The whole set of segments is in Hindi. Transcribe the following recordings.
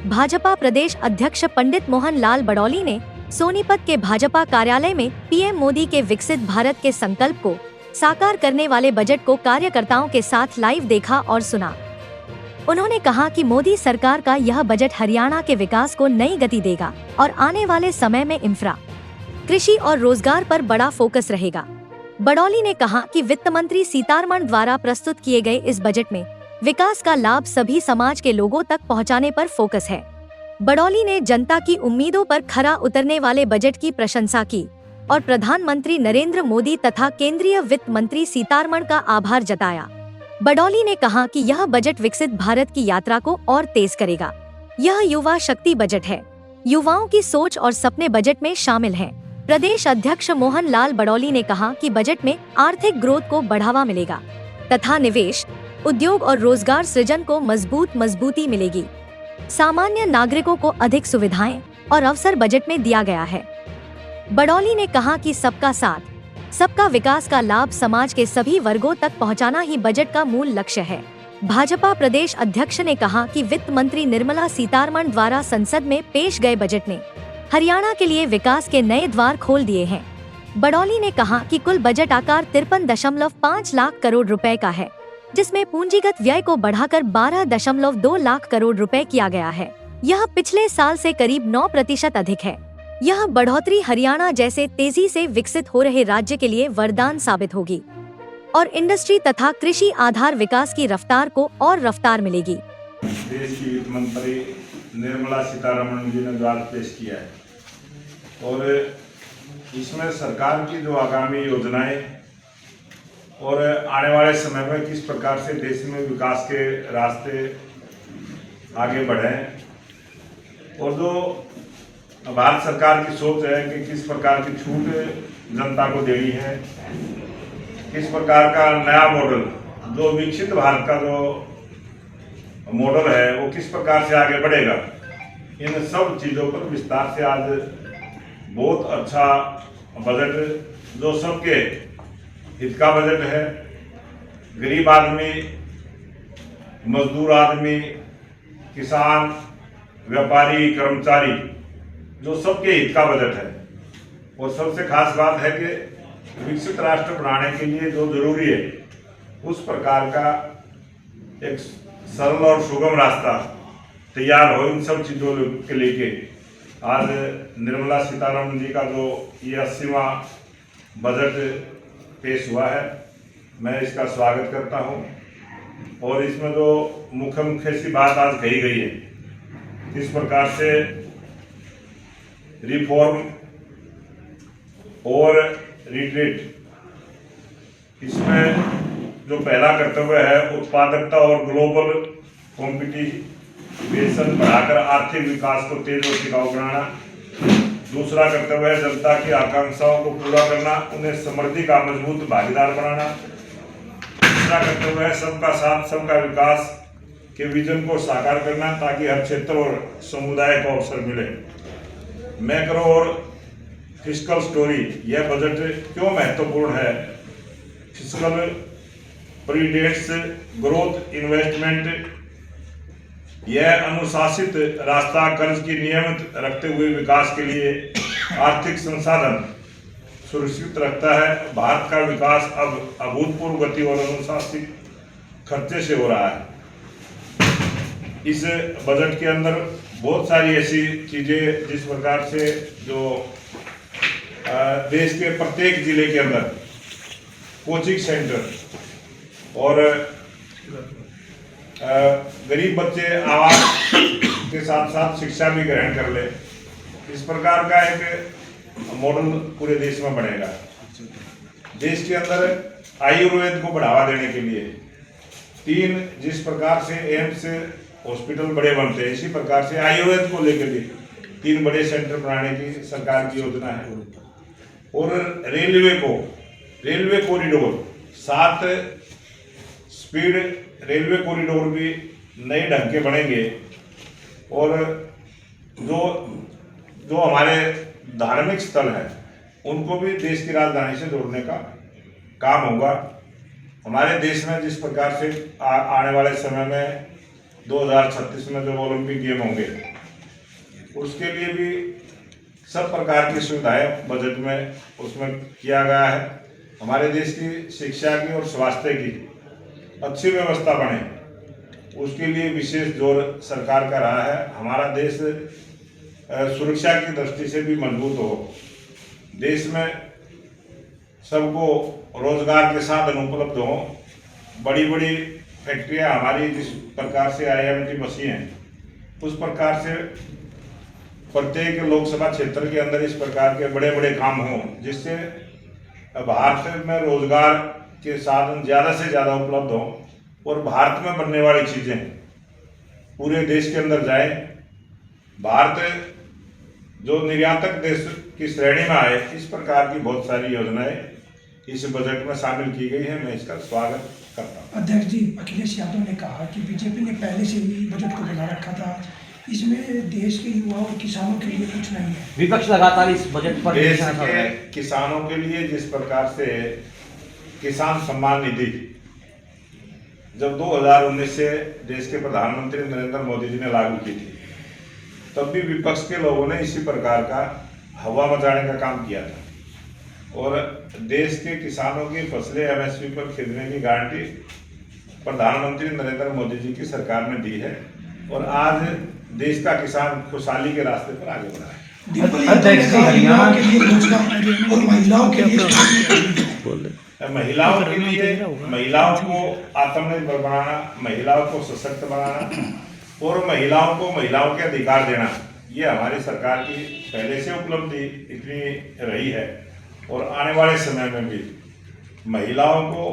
भाजपा प्रदेश अध्यक्ष पंडित मोहन लाल बड़ौली ने सोनीपत के भाजपा कार्यालय में पीएम मोदी के विकसित भारत के संकल्प को साकार करने वाले बजट को कार्यकर्ताओं के साथ लाइव देखा और सुना। उन्होंने कहा कि मोदी सरकार का यह बजट हरियाणा के विकास को नई गति देगा और आने वाले समय में इंफ्रा, कृषि और रोजगार पर बड़ा फोकस रहेगा। बड़ौली ने कहा कि वित्त मंत्री सीतारमण द्वारा प्रस्तुत किए गए इस बजट में विकास का लाभ सभी समाज के लोगों तक पहुंचाने पर फोकस है। बड़ौली ने जनता की उम्मीदों पर खरा उतरने वाले बजट की प्रशंसा की और प्रधानमंत्री नरेंद्र मोदी तथा केंद्रीय वित्त मंत्री सीतारमण का आभार जताया। बड़ौली ने कहा कि यह बजट विकसित भारत की यात्रा को और तेज करेगा। यह युवा शक्ति बजट है। युवाओं की सोच और सपने बजट में शामिल हैं। प्रदेश अध्यक्ष मोहन लाल बड़ौली ने कहा कि बजट में आर्थिक ग्रोथ को बढ़ावा मिलेगा तथा निवेश, उद्योग और रोजगार सृजन को मजबूती मिलेगी। सामान्य नागरिकों को अधिक सुविधाएं और अवसर बजट में दिया गया है। बड़ौली ने कहा कि सबका साथ, सबका विकास का लाभ समाज के सभी वर्गों तक पहुंचाना ही बजट का मूल लक्ष्य है। भाजपा प्रदेश अध्यक्ष ने कहा कि वित्त मंत्री निर्मला सीतारमण द्वारा संसद में पेश गए बजट ने हरियाणा के लिए विकास के नए द्वार खोल दिए हैं। बड़ौली ने कहा कि कुल बजट आकार 53.5 लाख करोड़ रुपए का है, जिसमें पूंजीगत व्यय को बढ़ाकर 12.2 लाख करोड़ रुपए किया गया है। यह पिछले साल से करीब 9% अधिक है। यह बढ़ोतरी हरियाणा जैसे तेजी से विकसित हो रहे राज्य के लिए वरदान साबित होगी और इंडस्ट्री तथा कृषि आधार विकास की रफ्तार को और रफ्तार मिलेगी। देश की वित्त मंत्री निर्मला सीतारमण जी ने बजट पेश किया है और इसमें सरकार की जो आगामी योजनाएं और आने वाले समय में किस प्रकार से देश में विकास के रास्ते आगे बढ़ें और जो भारत सरकार की सोच है कि किस प्रकार की छूट जनता को देनी है, किस प्रकार का नया मॉडल, जो विकसित भारत का जो मॉडल है वो किस प्रकार से आगे बढ़ेगा, इन सब चीज़ों पर विस्तार से आज बहुत अच्छा बजट जो सबके हित का बजट है। गरीब आदमी, मजदूर आदमी, किसान, व्यापारी, कर्मचारी, जो सबके हित का बजट है। और सबसे खास बात है कि विकसित राष्ट्र बनाने के लिए जो जरूरी है उस प्रकार का एक सरल और सुगम रास्ता तैयार हो, इन सब चीज़ों के लेके आज निर्मला सीतारमण जी का जो ये 80वां बजट पेश हुआ है, मैं इसका स्वागत करता हूं। और इसमें जो मुख्य सी बात आज कही गई है, इस प्रकार से रिफॉर्म और रिट्रीट, इसमें जो पहला कर्तव्य है उत्पादकता और ग्लोबल कॉम्पिटिशन बढ़ाकर आर्थिक विकास को तेज और टिकाऊ बनाना। दूसरा कर्तव्य है जनता की आकांक्षाओं को पूरा करना, उन्हें समृद्धि का मजबूत भागीदार बनाना। तीसरा कर्तव्य है सबका साथ सबका विकास के विजन को साकार करना ताकि हर क्षेत्र और समुदाय को अवसर मिले। मैक्रो और फिस्कल स्टोरी, यह बजट क्यों महत्वपूर्ण है? फिस्कल प्रीडेट्स ग्रोथ इन्वेस्टमेंट, यह अनुशासित रास्ता कर्ज की नियमित रखते हुए विकास के लिए आर्थिक संसाधन सुरक्षित रखता है। भारत का विकास अब अभूतपूर्व गति और अनुशासित खर्चे से हो रहा है। इस बजट के अंदर बहुत सारी ऐसी चीजें जिस प्रकार से जो देश के प्रत्येक जिले के अंदर कोचिंग सेंटर और गरीब बच्चे आवास के साथ साथ शिक्षा भी ग्रहण कर ले, इस प्रकार का एक मॉडल पूरे देश में बनेगा। देश के अंदर आयुर्वेद को बढ़ावा देने के लिए 3, जिस प्रकार से एम्स हॉस्पिटल बड़े बनते हैं, इसी प्रकार से आयुर्वेद को लेकर भी 3 बड़े सेंटर बनाने की सरकार की योजना है। और railway corridor 7 speed railway corridor भी नए ढंग के बनेंगे और जो हमारे धार्मिक स्थल हैं उनको भी देश की राजधानी से जोड़ने का काम होगा। हमारे देश में जिस प्रकार से आने वाले समय में 2036 में जब ओलंपिक गेम होंगे उसके लिए भी सब प्रकार की सुविधाएं बजट में उसमें किया गया है। हमारे देश की शिक्षा की और स्वास्थ्य की अच्छी व्यवस्था बने उसके लिए विशेष जोर सरकार का रहा है। हमारा देश सुरक्षा की दृष्टि से भी मजबूत हो, देश में सबको रोजगार के साधन उपलब्ध हो, बड़ी बड़ी फैक्ट्रियां हमारी जिस प्रकार से IIMT बसी हैं उस प्रकार से प्रत्येक लोकसभा क्षेत्र के अंदर इस प्रकार के बड़े बड़े काम हों जिससे भारत में रोजगार के साधन ज़्यादा से ज़्यादा उपलब्ध हों और भारत में बनने वाली चीज़ें पूरे देश के अंदर जाए। भारत जो निर्यातक देश की श्रेणी में आए, इस प्रकार की बहुत सारी योजनाएं इस बजट में शामिल की गई है। मैं इसका स्वागत करता हूँ। अध्यक्ष जी, अखिलेश यादव ने कहा कि बीजेपी ने पहले से ही बजट को बना रखा था, इसमें देश के युवाओं और किसानों के लिए कुछ नहीं है। विपक्ष लगातार इस बजट पर देश के किसानों के लिए जिस प्रकार से किसान सम्मान निधि जब 2019 से देश के प्रधानमंत्री नरेंद्र मोदी जी ने लागू की थी, तब भी विपक्ष के लोगों ने इसी प्रकार का हवा मचाने का काम किया था और देश के किसानों की फसलें MSP पर खरीदने की गारंटी प्रधानमंत्री नरेंद्र मोदी जी की सरकार ने दी है और आज देश का किसान खुशहाली के रास्ते पर आगे बढ़ा है। अध्यक्ष जी, हरियाणा के लिए रोजगार और महिलाओं के लिए महिलाओं को आत्मनिर्भर बनाना, महिलाओं को सशक्त बनाना और महिलाओं के अधिकार देना, ये हमारी सरकार की पहले से उपलब्धि इतनी रही है और आने वाले समय में भी महिलाओं को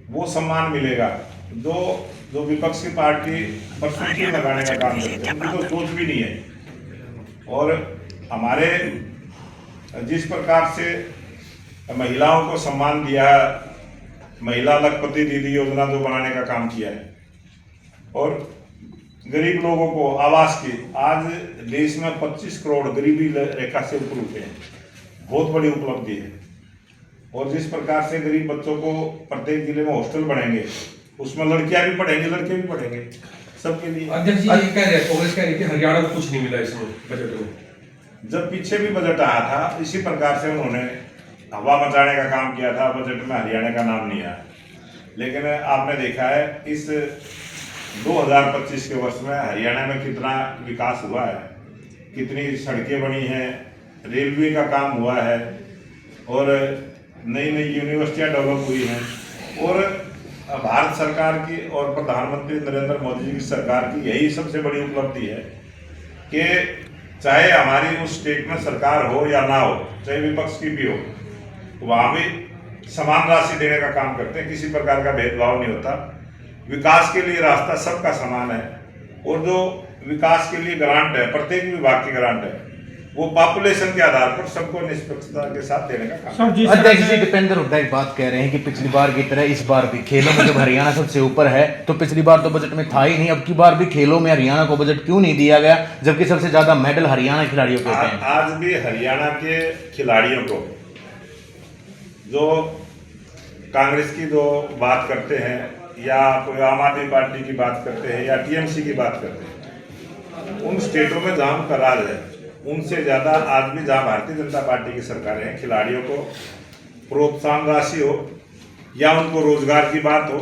वो सम्मान मिलेगा जो विपक्ष की पार्टी पर सुर्खी लगाने का काम करते हैं, उनकी तो सोच भी नहीं है। और हमारे जिस प्रकार से महिलाओं को सम्मान दिया, महिला लखपति दीदी योजना जो बनाने का काम किया है और गरीब लोगों को आवास की, आज देश में 25 करोड़ गरीबी रेखा से ऊपर उठे हैं, बहुत बड़ी उपलब्धि है। और जिस प्रकार से गरीब बच्चों को प्रत्येक जिले में हॉस्टल बनेंगे, उसमें लड़कियां भी पढ़ेंगी लड़के भी पढ़ेंगे, सबके लिए। अध्यक्ष जी, ये कह रहे हैं, कांग्रेस कह रही थी हरियाणा को कुछ नहीं मिला इसमें बजट में। जब पीछे भी बजट आया था इसी प्रकार से उन्होंने हवा मचाने का काम किया था, बजट में हरियाणा का नाम नहीं आया। लेकिन आपने देखा है इस 2025 के वर्ष में हरियाणा में कितना विकास हुआ है, कितनी सड़कें बनी हैं, रेलवे का काम हुआ है और नई नई यूनिवर्सिटियां डेवलप हुई हैं। और भारत सरकार की और प्रधानमंत्री नरेंद्र मोदी जी की सरकार की यही सबसे बड़ी उपलब्धि है कि चाहे हमारी उस स्टेट में सरकार हो या ना हो, चाहे विपक्ष की भी हो, वहाँ भी समान राशि देने का काम करते हैं, किसी प्रकार का भेदभाव नहीं होता। विकास के लिए रास्ता सबका समान है और जो विकास के लिए ग्रांट है, प्रत्येक विभाग की ग्रांट है, वो पॉपुलेशन के आधार पर सबको निष्पक्षता के साथ देने का काम। अध्यक्ष जी, दीपेंद्र हुड्डा एक बात कह रहे हैं कि पिछली बार की तरह इस बार भी खेलों में जब हरियाणा सबसे ऊपर है, तो पिछली बार तो बजट में था ही नहीं, अब की बार भी खेलों में हरियाणा को बजट क्यों नहीं दिया गया, जबकि सबसे ज्यादा मेडल हरियाणा खिलाड़ियों को होते हैं। आज भी हरियाणा के खिलाड़ियों को जो कांग्रेस की जो बात करते हैं या कोई आम आदमी पार्टी की बात करते हैं या TMC की बात करते हैं, उन स्टेटों में जहाँ उनका राज है, उनसे ज़्यादा आज भी जहाँ भारतीय जनता पार्टी की सरकारें हैं, खिलाड़ियों को प्रोत्साहन राशि हो या उनको रोजगार की बात हो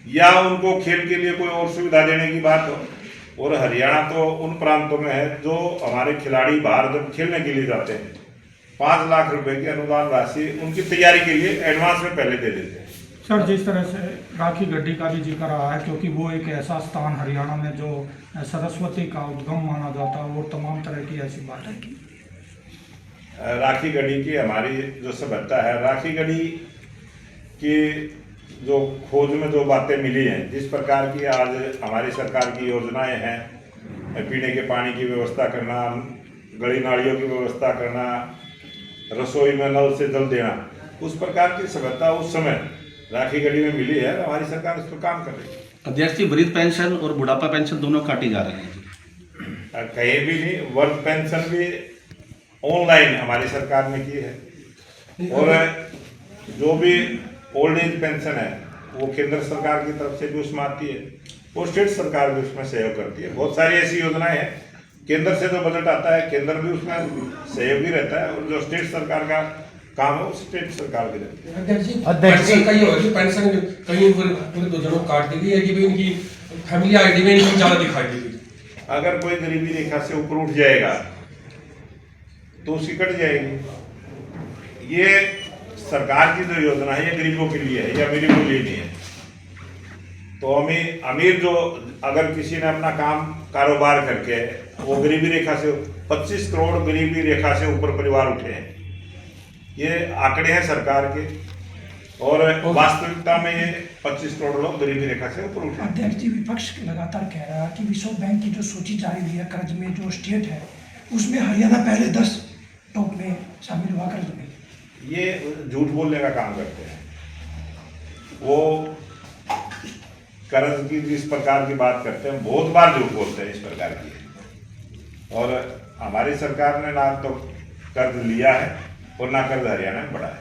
या उनको खेल के लिए कोई और सुविधा देने की बात हो। और हरियाणा तो उन प्रांतों में है जो हमारे खिलाड़ी बाहर जब खेलने के लिए जाते हैं, 5 लाख रुपए की अनुदान राशि उनकी तैयारी के लिए एडवांस में पहले दे देते हैं। सर, जिस तरह से राखी गड्डी का भी जिक्र रहा है, क्योंकि वो एक ऐसा स्थान हरियाणा में जो सरस्वती का उद्गम माना जाता है, वो तमाम तरह की ऐसी बात है कि राखी गढ़ी की हमारी जो सभ्यता है, राखी गढ़ी की जो खोज में जो बातें मिली हैं, जिस प्रकार की आज हमारी सरकार की योजनाएं हैं, पीने के पानी की व्यवस्था करना, गली नालियों की व्यवस्था करना, रसोई में नल से जल देना, उस प्रकार की सभ्यता उस समय राखी गढ़ी में मिली है। हमारी सरकार उस पर काम कर रही है। अध्यक्ष जी, वृद्ध पेंशन और बुढ़ापा पेंशन दोनों काटी जा रहे हैं। कहीं भी नहीं, वृद्ध पेंशन भी ऑनलाइन हमारी सरकार ने की है और जो भी ओल्ड एज पेंशन है वो केंद्र सरकार की तरफ से भी उसमें आती है। वो स्टेट सरकार भी उसमें सहयोग करती है। बहुत सारी ऐसी योजनाएं हैं, केंद्र से जो बजट आता है केंद्र भी उसमें सहयोगी रहता है, और जो स्टेट सरकार का काम है वो स्टेट सरकार की रहती है। अध्यक्ष जी पेंशन का ये होगा कि पेंशन कहीं पूरे 2 जनों को काट दी गई है कि भाई उनकी फैमिली आईडी में इनकम ज़्यादा दिखाई देगी। अगर कोई गरीबी रेखा से ऊपर उठ जाएगा तो उसकी कट जाएगी। ये सरकार की जो योजना है ये गरीबों के लिए है, ये अमीरों के लिए नहीं है। तो अमीर जो अगर किसी ने अपना काम कारोबार करके वो गरीबी रेखा से 25 करोड़ गरीबी रेखा से ऊपर परिवार उठे हैं, ये आंकड़े हैं सरकार के, और वास्तविकता में ये 25 करोड़ लोग गरीबी रेखा से ऊपर उठे हैं। अध्यक्ष जी, विपक्ष लगातार कह रहा है कि विश्व बैंक की जो सूची जारी हुई है कर्ज में जो स्टेट है उसमें हरियाणा पहले 10 टॉप में शामिल हुआ कर्ज में। ये झूठ बोलने का काम करते हैं। वो कर्ज की जिस प्रकार की बात करते हैं बहुत बार झूठ बोलते हैं इस प्रकार की, और हमारी सरकार ने ना तो कर्ज लिया है और ना कर्ज हरियाणा में बढ़ा है।